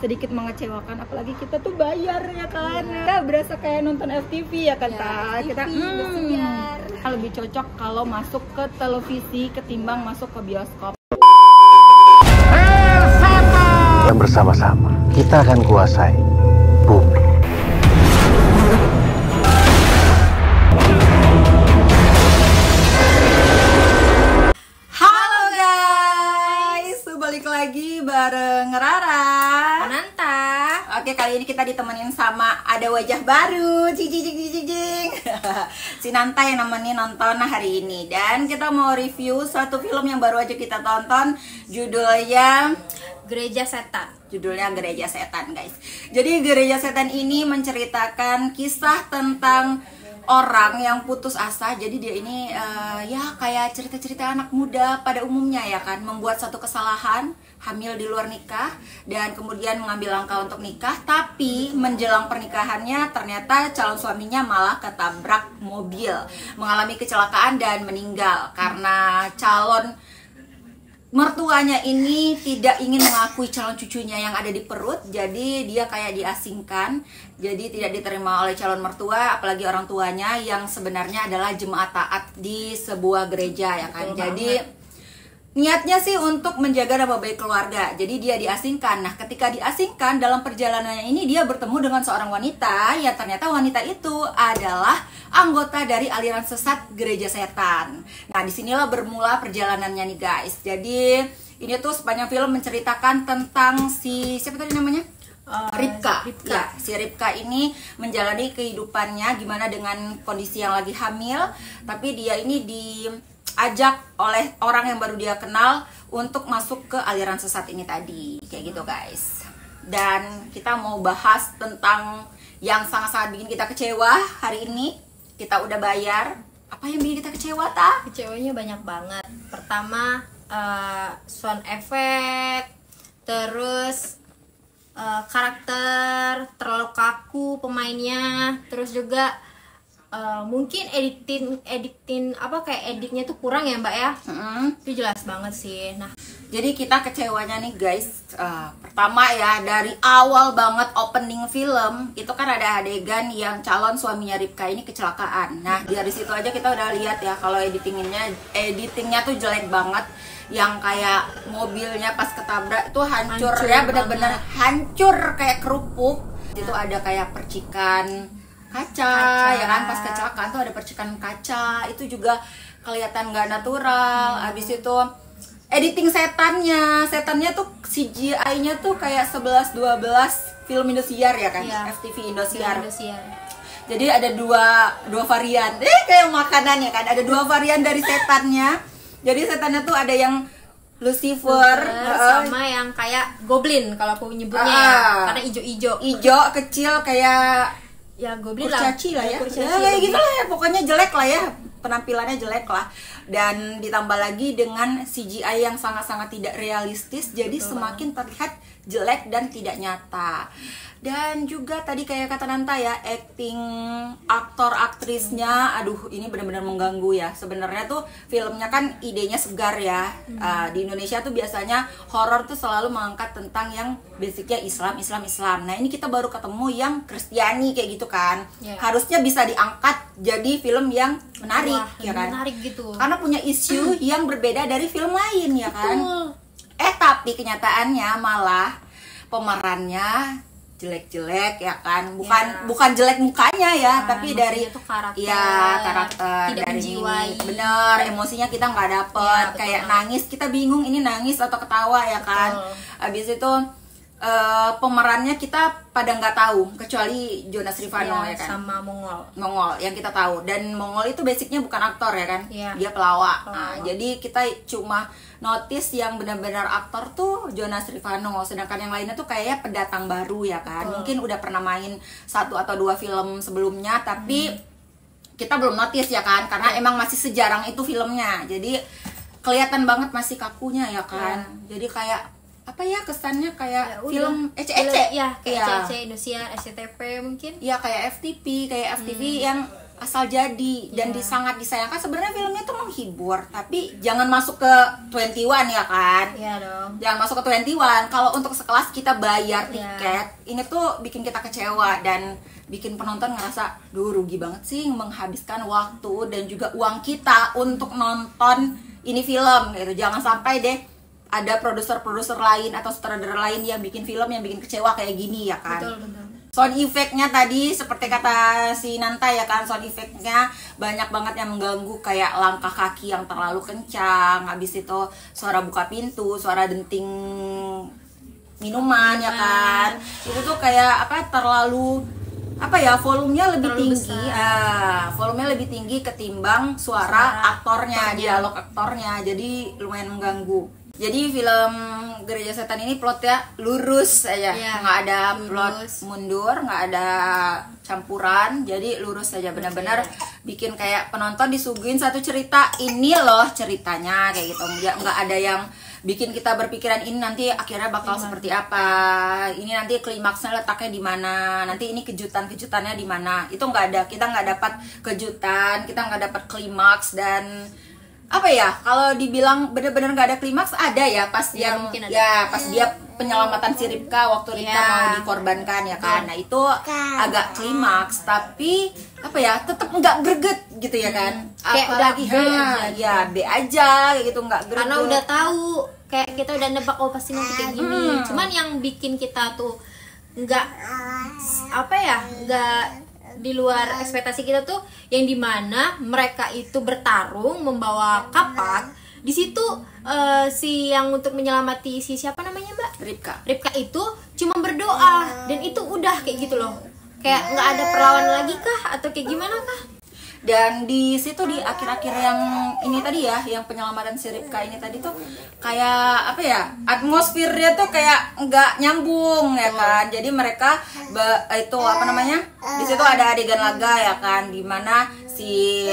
sedikit mengecewakan, apalagi kita tuh bayar ya kan. Ya, berasa kayak nonton FTV ya kan, Ta. Kita lebih cocok kalau masuk ke televisi ketimbang masuk ke bioskop. Dan bersama-sama kita akan kuasai bumi. Halo guys, balik lagi bareng Rara, Ananta. Oke, kali ini kita ditemenin sama ada wajah baru, jing. Si Nanta yang nemenin nonton hari ini. Dan kita mau review satu film yang baru aja kita tonton, judulnya Gereja Setan. Judulnya Gereja Setan, guys. Jadi Gereja Setan ini menceritakan kisah tentang orang yang putus asa. Jadi dia ini ya kayak cerita-cerita anak muda pada umumnya ya kan, membuat satu kesalahan, hamil di luar nikah dan kemudian mengambil langkah untuk nikah, tapi menjelang pernikahannya ternyata calon suaminya malah ketabrak mobil, mengalami kecelakaan dan meninggal karena calon mertuanya ini tidak ingin mengakui calon cucunya yang ada di perut. Jadi dia kayak diasingkan, jadi tidak diterima oleh calon mertua, apalagi orang tuanya yang sebenarnya adalah jemaat taat di sebuah gereja ya kan. Jadi niatnya sih untuk menjaga nama baik keluarga. Jadi dia diasingkan. Nah, ketika diasingkan, dalam perjalanannya ini dia bertemu dengan seorang wanita yang ternyata wanita itu adalah anggota dari aliran sesat Gereja Setan. Nah, disinilah bermula perjalanannya nih guys. Jadi ini tuh sepanjang film menceritakan tentang si siapa tadi namanya? Ripka. Ya, si Ripka ini menjalani kehidupannya gimana dengan kondisi yang lagi hamil, tapi dia ini diajak oleh orang yang baru dia kenal untuk masuk ke aliran sesat ini tadi, kayak gitu guys. Dan kita mau bahas tentang yang sangat-sangat bikin kita kecewa hari ini. Kita udah bayar. Apa yang bikin kita kecewa, Ta? Kecewanya banyak banget. Pertama, sound effect, terus karakter terlalu kaku pemainnya, terus juga mungkin editing apa kayak editnya tuh kurang ya Mbak ya. Itu jelas banget sih. Nah, jadi kita kecewanya nih guys, pertama ya dari awal banget opening film itu kan ada adegan yang calon suaminya Ripka ini kecelakaan. Nah, dari situ aja kita udah lihat ya kalau editingnya tuh jelek banget, yang kayak mobilnya pas ketabrak itu hancur ya, bener-bener hancur kayak kerupuk. Itu ada kayak percikan kaca ya kan, pas kecelakaan tuh ada percikan kaca, itu juga kelihatan nggak natural. Abis itu editing setannya tuh CGI-nya tuh kayak 11-12 film Indosiar ya kan, FTV Indosiar. Jadi ada dua varian, kayak makanan ya kan, ada dua varian dari setannya. Jadi setannya tuh ada yang Lucifer sama yang kayak Goblin kalau aku nyebutnya ya, karena ijo kecil kayak ya Goblin kurcaci lah ya, kurcaci kayak gitu lah ya, pokoknya jelek lah ya, penampilannya jelek lah. Dan ditambah lagi dengan CGI yang sangat-sangat tidak realistis, jadi semakin terlihat jelek dan tidak nyata. Dan juga tadi kayak kata Nanta ya, acting aktor aktrisnya, aduh ini benar-benar mengganggu ya. Sebenarnya tuh filmnya kan idenya segar ya. Di Indonesia tuh biasanya horor tuh selalu mengangkat tentang yang basicnya Islam. Nah ini kita baru ketemu yang Kristiani kayak gitu kan. Harusnya bisa diangkat jadi film yang menarik. Ya kan, menarik gitu, karena punya isu yang berbeda dari film lain ya kan. Tapi kenyataannya malah pemerannya jelek-jelek ya kan, bukan jelek mukanya ya, tapi dari karakter tidak dari menjiwai. Bener, emosinya kita nggak dapet, kayak nangis kita bingung ini nangis atau ketawa ya kan. Abis itu pemerannya kita pada nggak tahu kecuali Jonas Rivano ya kan, sama Mongol yang kita tahu. Dan Mongol itu basicnya bukan aktor ya kan, dia pelawak. Nah, jadi kita cuma notice yang benar-benar aktor tuh Jonas Rivano, sedangkan yang lainnya tuh kayaknya pendatang baru ya kan. Mungkin udah pernah main 1 atau 2 film sebelumnya, tapi kita belum notice ya kan, karena emang masih sejarang itu filmnya. Jadi kelihatan banget masih kakunya ya kan. Jadi kayak apa ya, kesannya kayak film ece-ece ya, kayak ece-ece Indosiar, SCTV mungkin. Ya kayak FTV yang asal jadi dan sangat disayangkan. Sebenarnya filmnya tuh menghibur, tapi jangan masuk ke 21 ya kan? Iya dong. Jangan masuk ke 21. Kalau untuk sekelas kita bayar tiket, ini tuh bikin kita kecewa dan bikin penonton ngerasa, duh rugi banget sih menghabiskan waktu dan juga uang kita untuk nonton ini film gitu. Jangan sampai deh ada produser-produser lain atau sutradara lain yang bikin film yang bikin kecewa kayak gini ya kan? Betul, betul. Sound effect-nya tadi seperti kata si Nanta ya kan, sound effect-nya banyak banget yang mengganggu, kayak langkah kaki yang terlalu kencang, habis itu suara buka pintu, suara denting minuman ya kan. Itu tuh kayak apa, terlalu apa ya, volumenya lebih tinggi. Volumenya lebih tinggi ketimbang suara aktornya, dialog aktornya. Jadi lumayan mengganggu. Jadi film Gereja Setan ini plotnya lurus aja, nggak ada plot mundur, nggak ada campuran, jadi lurus saja, benar-benar bikin kayak penonton disuguhin satu cerita, ini loh ceritanya kayak gitu, nggak ada yang bikin kita berpikiran ini nanti akhirnya bakal seperti apa, ini nanti klimaksnya letaknya di mana, nanti ini kejutannya di mana, itu nggak ada, kita nggak dapat kejutan, kita nggak dapat klimaks. Dan apa ya, kalau dibilang bener-bener gak ada klimaks, ada ya pas yang pas dia penyelamatan si Ripka waktu Ripka mau dikorbankan ya kan. Nah itu agak klimaks, tapi apa ya, tetap nggak greget gitu ya kan. Apalagi B aja kayak gitu, nggak greget karena udah tahu, kayak kita udah nebak oh pasti nanti kayak gini. Cuman yang bikin kita tuh nggak apa ya, nggak di luar ekspektasi kita tuh yang dimana mereka itu bertarung membawa kapak. Di situ si yang untuk menyelamati si siapa namanya Mbak? Ripka itu cuma berdoa dan itu udah kayak gitu loh. Kayak nggak ada perlawanan lagi kah atau kayak gimana kah? Dan di situ di akhir-akhir yang ini tadi ya, yang penyelamatan si Ripka ini tadi tuh kayak apa ya, atmosfernya tuh kayak nggak nyambung ya kan. Jadi mereka itu apa namanya, di situ ada adegan laga ya kan, dimana si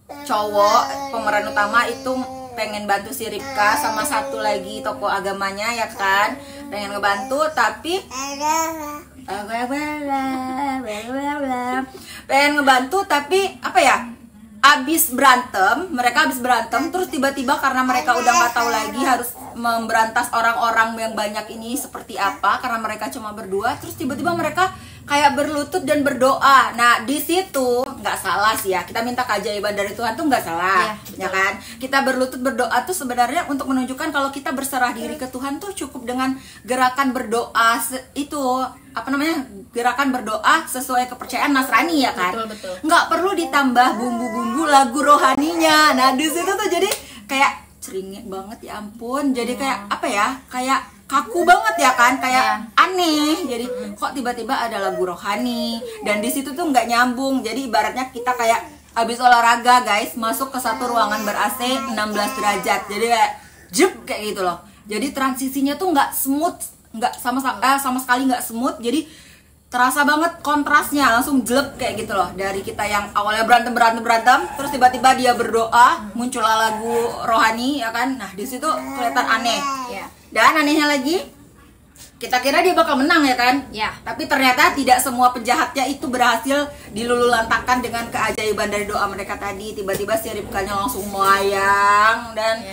cowok pemeran utama itu pengen bantu si Ripka sama satu lagi tokoh agamanya ya kan, pengen ngebantu tapi pengen ngebantu tapi apa ya, mereka habis berantem terus tiba-tiba karena mereka udah nggak tahu lagi harus memberantas orang-orang yang banyak ini seperti apa, karena mereka cuma berdua, terus tiba-tiba mereka kayak berlutut dan berdoa. Nah di situ nggak salah sih ya, kita minta keajaiban dari Tuhan tuh nggak salah ya kan. Kita berlutut berdoa tuh sebenarnya untuk menunjukkan kalau kita berserah diri ke Tuhan tuh cukup dengan gerakan berdoa itu apa namanya, gerakan berdoa sesuai kepercayaan Nasrani ya kan. Betul. Nggak perlu ditambah bumbu-bumbu lagu rohaninya. Nah di situ tuh jadi kayak ceringit banget ya ampun, jadi kayak apa ya, kayak kaku banget ya kan, kayak aneh. Jadi kok tiba-tiba ada lagu rohani dan di situ tuh nggak nyambung. Jadi ibaratnya kita kayak habis olahraga guys, masuk ke satu ruangan ber AC 16 derajat, jadi kayak jep kayak gitu loh. Jadi transisinya tuh nggak smooth, nggak sama sekali nggak smooth. Jadi terasa banget kontrasnya, langsung jelek kayak gitu loh. Dari kita yang awalnya berantem terus tiba-tiba dia berdoa, muncullah lagu rohani ya kan. Nah di situ kelihatan aneh. Dan anehnya lagi, kita kira dia bakal menang ya kan. Tapi ternyata tidak semua penjahatnya itu berhasil dilululantakkan dengan keajaiban dari doa mereka tadi. Tiba-tiba si Ripkanya langsung melayang dan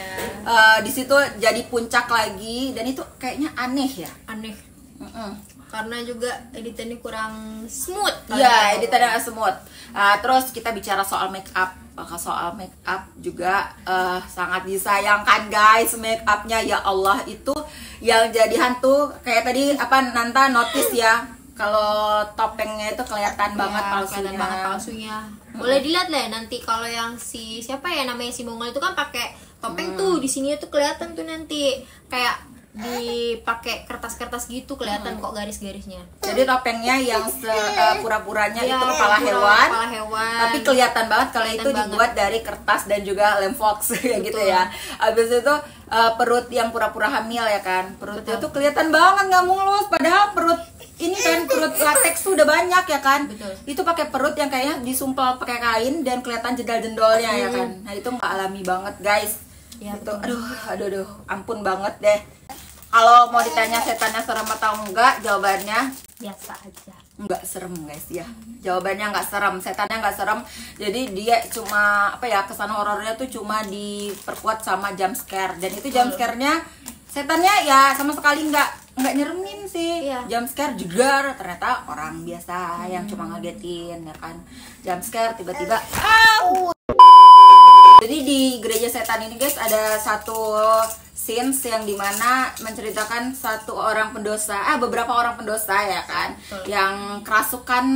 di situ jadi puncak lagi, dan itu kayaknya aneh ya. Karena juga editannya kurang smooth. Iya, editannya smooth. Terus kita bicara soal make up. Soal make up juga sangat disayangkan guys. Make upnya ya Allah, itu yang jadi hantu kayak tadi apa Nanta notice ya, kalau topengnya itu kelihatan banget palsunya. Boleh dilihat lah nanti kalau yang si siapa ya namanya, si Mongol itu kan pakai topeng tuh, di sini tuh kelihatan tuh nanti kayak dipakai kertas-kertas gitu, kelihatan kok garis-garisnya. Jadi topengnya yang pura-puranya itu kepala hewan, tapi kelihatan banget kalau itu dibuat dari kertas dan juga lem fox kayak gitu ya. Habis itu perut yang pura-pura hamil ya kan, perutnya tuh kelihatan banget nggak mulus, padahal perut ini kan perut latex tuh udah banyak ya kan. Itu pakai perut yang kayaknya disumpel pakai kain dan kelihatan jendal-jendolnya ya kan. Nah itu nggak alami banget guys. Itu aduh ampun banget deh. Kalau mau ditanya setannya serem atau enggak, jawabannya biasa aja. nggak serem guys ya. Jawabannya nggak serem, setannya nggak serem. Jadi dia cuma apa ya, kesan horornya tuh cuma diperkuat sama jump scare, dan itu jump scare-nya setannya ya sama sekali nggak nyeremin sih. Jump scare juga ternyata orang biasa yang cuma ngagetin ya kan. Jump scare tiba-tiba Jadi di gereja setan ini guys ada satu scenes yang dimana menceritakan beberapa orang pendosa ya kan, yang kerasukan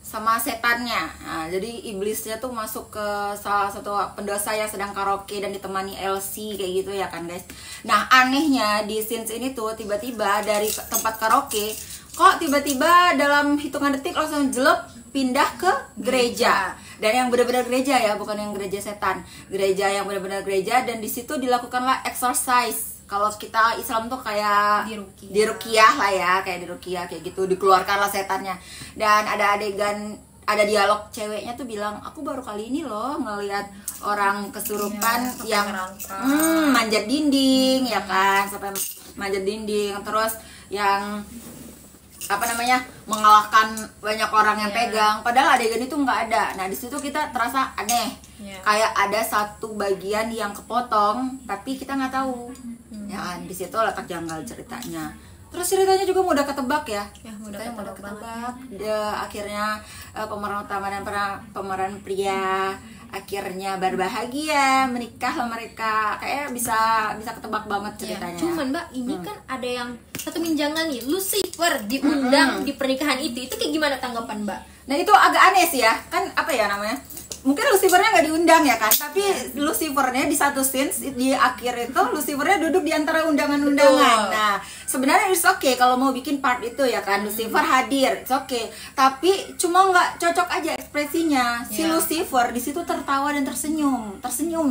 sama setannya. Nah, jadi iblisnya tuh masuk ke salah satu pendosa yang sedang karaoke dan ditemani LC kayak gitu ya kan guys. Nah anehnya di scenes ini tuh tiba-tiba dari tempat karaoke kok tiba-tiba dalam hitungan detik langsung jelek pindah ke gereja. Dan yang benar-benar gereja ya, bukan yang gereja setan. Gereja yang benar-benar gereja, dan di situ dilakukanlah exorcise. Kalau kita Islam tuh kayak diruqyah lah ya, kayak diruqyah kayak gitu, dikeluarkanlah setannya. Dan ada dialog ceweknya tuh bilang, aku baru kali ini loh ngelihat orang kesurupan yang manjat dinding ya kan, sampai manjat dinding, terus yang mengalahkan banyak orang yang pegang, padahal adegan itu nggak ada. Nah di situ kita terasa aneh, kayak ada satu bagian yang kepotong tapi kita nggak tahu. Ya kan, di situ letak janggal ceritanya. Terus ceritanya juga mudah ketebak ya, mudah ketebak. Akhirnya pemeran utama dan pemeran pria akhirnya berbahagia, menikah lah mereka. Kayak bisa ketebak banget ceritanya. Cuman Mbak, ini kan ada yang satu minjangan nih, Lucifer diundang di pernikahan itu kayak gimana tanggapan Mbak? Nah itu agak aneh sih ya, kan apa ya namanya, mungkin Lucifernya nggak diundang ya kan, tapi Lucifernya di satu scenes di akhir itu Lucifernya duduk di antara undangan-undangan. Nah sebenarnya it's okay kalau mau bikin part itu ya kan, Lucifer hadir, it's okay, tapi cuma nggak cocok aja ekspresinya. Si Lucifer di situ tertawa dan tersenyum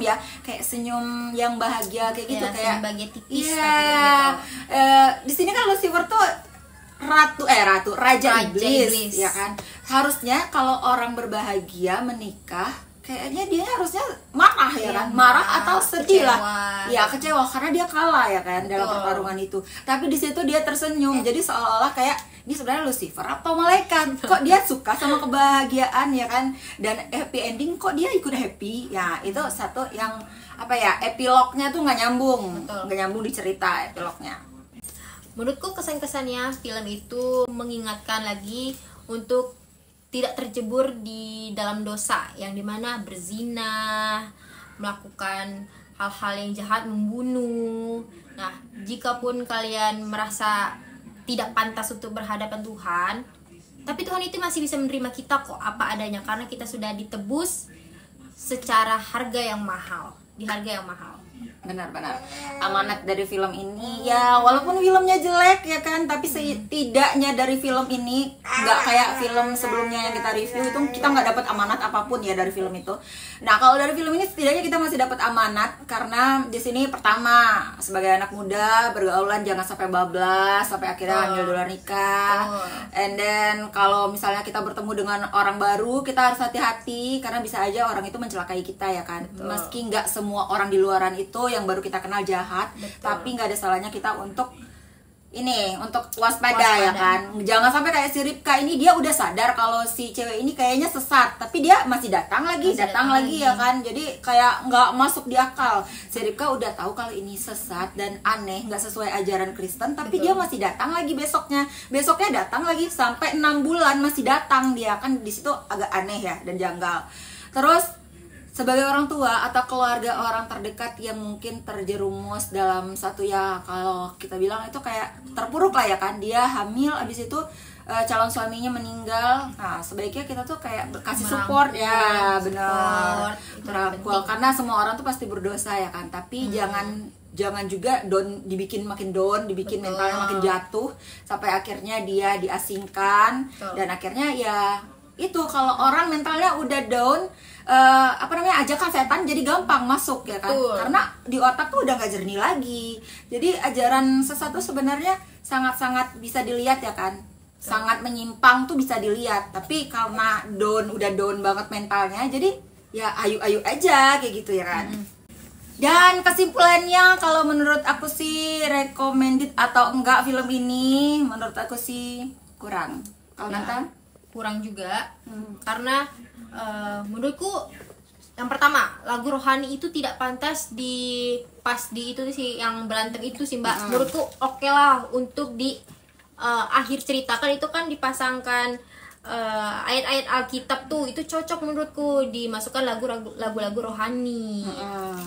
ya, kayak senyum yang bahagia kayak gitu, kayak bahagia tipis. Di sini kan Lucifer tuh raja iblis ya kan. Harusnya kalau orang berbahagia menikah kayaknya dia harusnya marah ya kan, marah atau sedih lah ya, kecewa karena dia kalah ya kan dalam pertarungan itu. Tapi di situ dia tersenyum, jadi seolah-olah kayak ini sebenarnya Lucifer atau malaikat, kok dia suka sama kebahagiaan ya kan, dan happy ending kok dia ikut happy ya. Itu satu yang epilognya tuh nggak nyambung di cerita epilognya. Menurutku kesan-kesannya film itu mengingatkan lagi untuk tidak terjebur di dalam dosa, yang dimana berzina, melakukan hal-hal yang jahat, membunuh. Nah, jikapun kalian merasa tidak pantas untuk berhadapan Tuhan, tapi Tuhan itu masih bisa menerima kita kok apa adanya, karena kita sudah ditebus secara harga yang mahal, di harga yang mahal. Benar-benar amanat dari film ini ya, walaupun filmnya jelek ya kan, tapi setidaknya dari film ini nggak kayak film sebelumnya yang kita review itu kita nggak dapat amanat apapun ya dari film itu. Nah kalau dari film ini setidaknya kita masih dapat amanat, karena di sini pertama sebagai anak muda bergaulan jangan sampai bablas sampai akhirnya hamil di luar nikah. And then kalau misalnya kita bertemu dengan orang baru kita harus hati-hati, karena bisa aja orang itu mencelakai kita ya kan. Meski nggak semua orang di luaran itu yang baru kita kenal jahat, tapi nggak ada salahnya kita untuk waspada ya kan. Jangan sampai kayak si Ribka ini, dia udah sadar kalau si cewek ini kayaknya sesat, tapi dia masih datang lagi ya kan. Jadi kayak nggak masuk di akal. Si Ribka udah tahu kalau ini sesat dan aneh, nggak sesuai ajaran Kristen, tapi dia masih datang lagi besoknya datang lagi sampai 6 bulan masih datang dia kan. Di situ agak aneh ya dan janggal. Terus sebagai orang tua atau keluarga orang terdekat yang mungkin terjerumus dalam satu ya, kalau kita bilang itu kayak terpuruk lah ya kan, dia hamil abis itu calon suaminya meninggal. Nah sebaiknya kita tuh kayak kasih support ya, benar, merangkul, karena semua orang tuh pasti berdosa ya kan, tapi jangan juga dibikin makin down, dibikin mentalnya makin jatuh sampai akhirnya dia diasingkan. Dan akhirnya ya itu, kalau orang mentalnya udah down, ajakan setan jadi gampang masuk ya kan. Karena di otak tuh udah gak jernih lagi. Jadi ajaran sesat tuh sebenarnya sangat-sangat bisa dilihat ya kan, sangat menyimpang tuh bisa dilihat. Tapi karena udah down banget mentalnya, jadi ya ayu-ayu aja kayak gitu ya kan. Dan kesimpulannya, kalau menurut aku sih recommended atau enggak film ini, menurut aku sih kurang Kalau Ya, Nathan? kurang juga. Karena menurutku yang pertama, lagu rohani itu tidak pantas pas di itu sih yang berantem itu sih Mbak. Menurutku oke lah untuk di akhir cerita, kan itu kan dipasangkan ayat-ayat Alkitab tuh, itu cocok menurutku dimasukkan lagu-lagu rohani.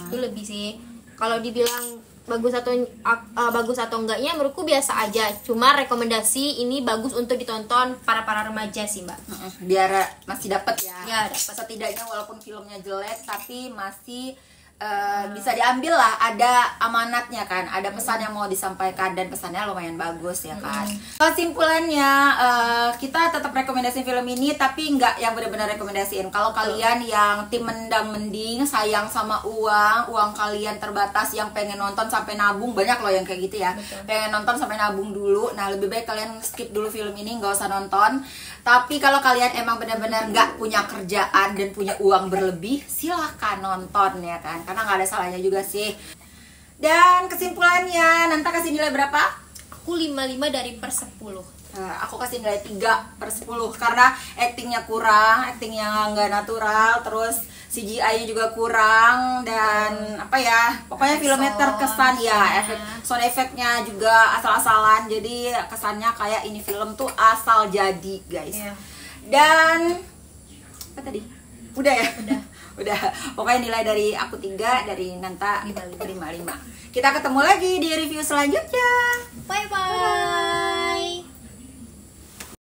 Itu lebih sih. Kalau dibilang bagus atau enggaknya, menurutku biasa aja. Cuma rekomendasi ini bagus untuk ditonton para remaja sih Mbak. Biar masih dapat ya. Ya, dapat. Setidaknya walaupun filmnya jelek tapi masih bisa diambil lah, ada amanatnya kan, ada pesan yang mau disampaikan dan pesannya lumayan bagus ya kan. Kesimpulannya kita tetap rekomendasi film ini tapi nggak yang benar-benar rekomendasiin. Kalau kalian yang tim mendang mending, sayang sama uang kalian terbatas, yang pengen nonton sampai nabung, banyak loh yang kayak gitu ya. Pengen nonton sampai nabung dulu, nah lebih baik kalian skip dulu film ini, nggak usah nonton. Tapi kalau kalian emang benar-benar nggak punya kerjaan dan punya uang berlebih, silahkan nonton ya kan, karena nggak ada salahnya juga sih. Dan kesimpulannya, Nanta kasih nilai berapa? Aku 5 dari per 10. Aku kasih nilai 3/10 karena actingnya kurang, actingnya nggak natural, terus CGI-nya juga kurang, dan apa ya, pokoknya filmnya terkesan ya, sound effect-nya juga asal-asalan, jadi kesannya kayak ini film tuh asal jadi guys. Dan apa tadi? Udah ya? Udah. Pokoknya nilai dari aku 3, dari Nanta 5. Kita ketemu lagi di review selanjutnya. Bye bye.